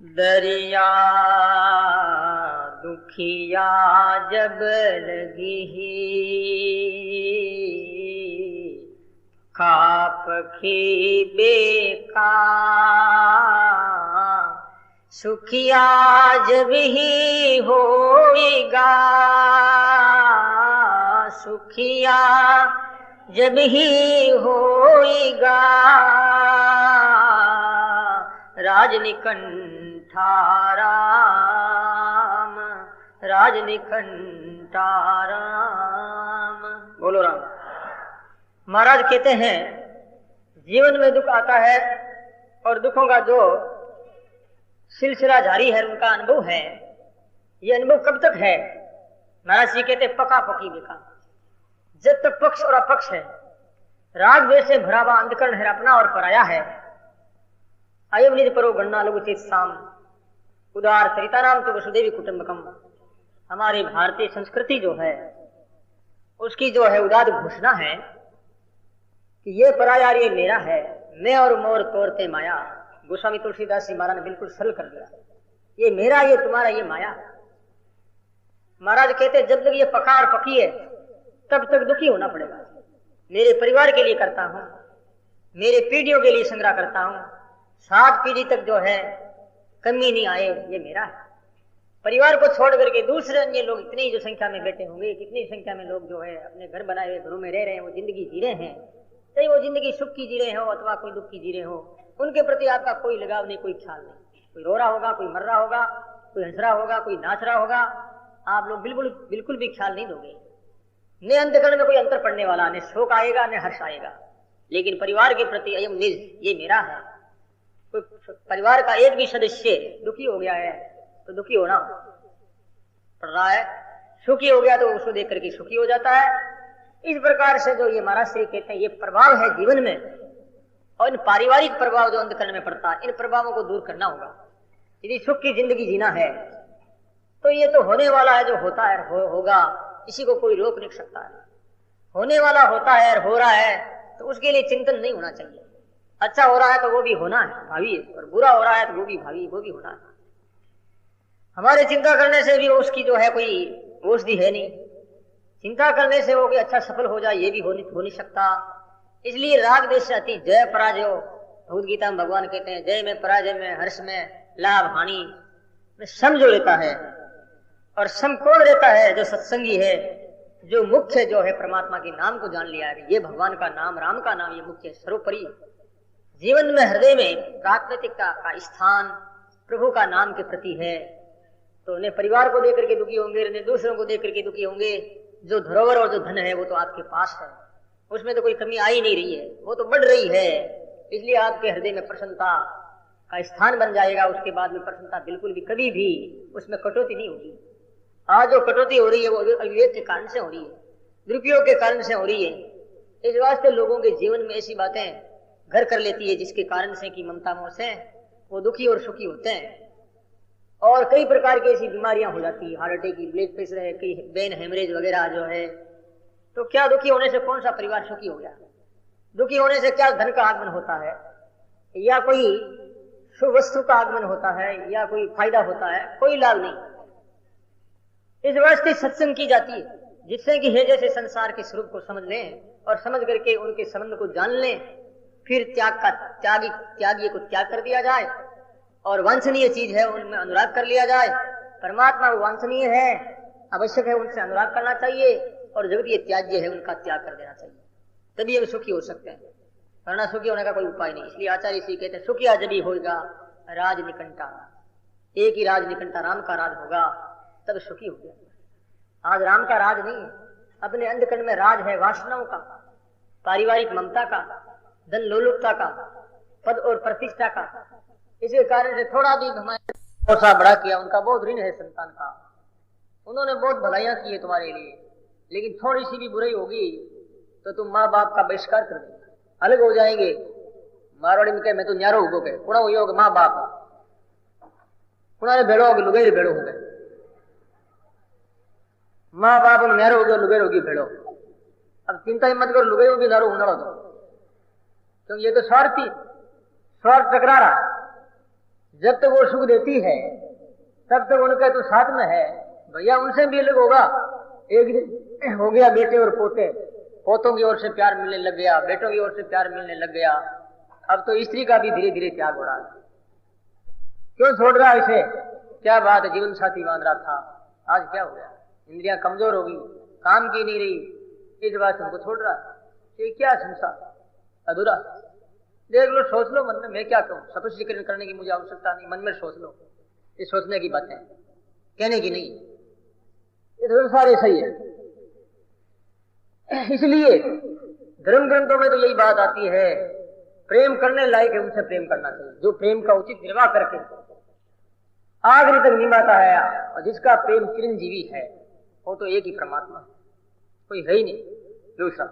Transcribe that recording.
दरिया दुखिया जब लगी खा पखी बेकार, सुखिया जब ही होएगा, सुखिया जब ही होएगा, राजनिकंठा राम, राजनिकंठा राम। बोलो राम। महाराज कहते हैं जीवन में दुख आता है और दुखों का जो सिलसिला जारी है उनका अनुभव है। ये अनुभव कब तक है? महाराज जी कहते पका पकी बेका, जब तक पक्ष और अपक्ष है, राग द्वेष से भरा हुआ अंधकरण है, अपना और पराया है। अयम निज परो गणना लघु चित साम, उदार सरिता नाम तो वसुदेवी कुटुंबकम। हमारी भारतीय संस्कृति जो है उसकी जो है उदाद घोषणा है कि ये पराया ये मेरा है, मैं और मोर तोड़ते माया। गोस्वामी तुलसीदास जी महाराज ने बिल्कुल सरल कर दिया, ये मेरा, ये तुम्हारा, ये माया। महाराज कहते जब तक ये पका और पकी है तब तक दुखी होना पड़ेगा। मेरे परिवार के लिए करता हूं, मेरे पीढ़ियों के लिए संग्रह करता हूं, 7 पीढ़ी तक जो है कमी नहीं आए, ये मेरा है। परिवार को छोड़ करके दूसरे अन्य लोग इतनी जो संख्या में बैठे होंगे, कितनी संख्या में लोग जो है अपने घर बनाए हुए घरों में रह रहे हैं, वो जिंदगी जी रहे हैं, चाहे वो जिंदगी सुख की जी रहे हो अथवा कोई दुख की जी रहे हो, उनके प्रति आपका कोई लगाव नहीं, कोई ख्याल नहीं। कोई रो रहा होगा, कोई मर रहा होगा, कोई हंस रहा होगा, कोई नाच रहा होगा, आप लोग बिल्कुल भी ख्याल नहीं दोगे। न अंतकरण में कोई अंतर पड़ने वाला, न शोक आएगा न हर्ष आएगा। लेकिन परिवार के प्रति अयम निज, ये मेरा है। कोई परिवार का एक भी सदस्य दुखी हो गया है तो दुखी होना पड़ रहा है, सुखी हो गया तो उसको देख करके सुखी हो जाता है। इस प्रकार से जो ये महाराज श्री कहते हैं ये प्रभाव है जीवन में, और इन पारिवारिक प्रभाव जो अंतकरण में पड़ता है, इन प्रभावों को दूर करना होगा। यदि सुख की जिंदगी जीना है तो ये तो होने वाला है, जो होता है होगा, इसी को कोई रोक नहीं सकता है। होने वाला होता है और हो रहा है तो उसके लिए चिंतन नहीं होना चाहिए। अच्छा हो रहा है तो वो भी होना है, भावी है, और बुरा हो रहा है तो वो भी भावी, वो भी होना है। हमारे चिंता करने से भी उसकी जो है कोई औषधि है नहीं। चिंता करने से वो भी अच्छा सफल हो जाए, ये भी हो नहीं सकता। इसलिए राग देश से अति जय पराजय, भगवद गीता में भगवान कहते हैं जय में, पराजय में, हर्ष में, लाभ हानि में सम जो लेता है। और सम कौन रहता है? जो सत्संगी है, जो मुख्य जो है परमात्मा के नाम को जान लिया है। ये भगवान का नाम, राम का नाम, ये मुख्य सर्वोपरि जीवन में हृदय में प्राथमिकता का स्थान प्रभु का नाम के प्रति है। तो उन्हें परिवार को देकर के दुखी होंगे, उन्हें दूसरों को देकर के दुखी होंगे। जो धरोहर और जो धन है वो तो आपके पास है, उसमें तो कोई कमी आ ही नहीं रही है, वो तो बढ़ रही है। इसलिए आपके हृदय में प्रसन्नता का स्थान बन जाएगा। उसके बाद में प्रसन्नता बिल्कुल भी कभी भी उसमें कटौती नहीं होगी। आज जो कटौती हो रही है वो अविवेक के कारण से हो रही है, दुरुपयोग के कारण से हो रही है। इस वास्ते लोगों के जीवन में ऐसी बातें घर कर लेती है जिसके कारण से कि ममता मोह से वो दुखी और सुखी होते हैं, और कई प्रकार की ऐसी बीमारियां हो जाती है, हार्ट अटैक की, ब्लड प्रेशर है, कई ब्रेन हेमरेज वगैरह जो है। तो क्या दुखी होने से कौन सा परिवार सुखी हो गया? दुखी होने से क्या धन का आगमन होता है, या कोई शुभ वस्तु का आगमन होता है, या कोई फायदा होता है? कोई लाभ नहीं। इस वास्ते सत्संग की जाती है जिससे कि हे जैसे संसार के स्वरूप को समझ लें और समझ करके उनके संबंध को जान लें। फिर त्यागी को त्याग कर दिया जाए, और वांछनीय चीज है उनमें अनुराग कर लिया जाए। परमात्मा वो वांछनीय है, आवश्यक है, उनसे अनुराग करना चाहिए, और जगत ये त्याज्य है उनका त्याग कर देना चाहिए। तभी हम सुखी हो सकते हैं, वरना सुखी होने का कोई उपाय नहीं। इसलिए आचार्य श्री कहते हैं सुखिया जब ही होगा राज निकंठा, एक ही राज निकंठा राम का राज होगा तब सुखी हो गया। आज राम का राज नहीं है, अपने अंधकरण में राज है वासनाओं का, पारिवारिक ममता का, धन लोलुपता का, पद और प्रतिष्ठा का। इसी कारण से थोड़ा भी हमारे बड़ा किया, उनका बहुत ऋण है संतान का। उन्होंने बहुत भलाइयां की है तुम्हारे लिए, लेकिन थोड़ी सी भी बुराई होगी तो तुम माँ बाप का बहिष्कार कर देंगे, अलग हो जाएंगे। मारवाड़ी में कहे मैं तो न्यारो हो गए, पुणा हुई होगा माँ बाप, पुणारे भेड़ो होगी, लुगेर भेड़ो हो गए, माँ बाप न्यारो हो गए, लुगेर होगी भेड़ो। अब चिंता ही मत करो, लुगेर होगी नारो उन्नाड़ो तो, क्योंकि ये तो स्वार्थ टकरा रहा। जब तक वो सुख देती है तब तक उनका तो साथ में है भैया, उनसे भी अलग होगा। एक दिन हो गया बेटे और पोते, पोतों की ओर से प्यार मिलने लग गया, बेटों की ओर से प्यार मिलने लग गया। अब तो स्त्री का भी धीरे धीरे त्याग हो रहा है। क्यों छोड़ रहा है इसे? क्या बात है, जीवन साथी बांध रहा था, आज क्या हो गया? इंद्रियां कमजोर होगी, काम की नहीं रही, इस बात से उनको छोड़ रहा है। ये क्या संसार अधूरा। देख लो, सोच लो मन में, मैं क्या कहूँ, सपष्टीकरण करने की मुझे आवश्यकता नहीं, मन में सोच लो। ये सोचने की बात है, कहने की नहीं। ये संसार ऐसा ही है। इसलिए धर्म ग्रंथों में तो यही बात आती है, प्रेम करने लायक है उनसे प्रेम करना चाहिए, जो प्रेम का उचित निर्वाह करके आखिरी तक निभाता है। और जिसका प्रेम चिरंजीवी है वो तो एक ही परमात्मा, कोई है ही नहीं दूसरा।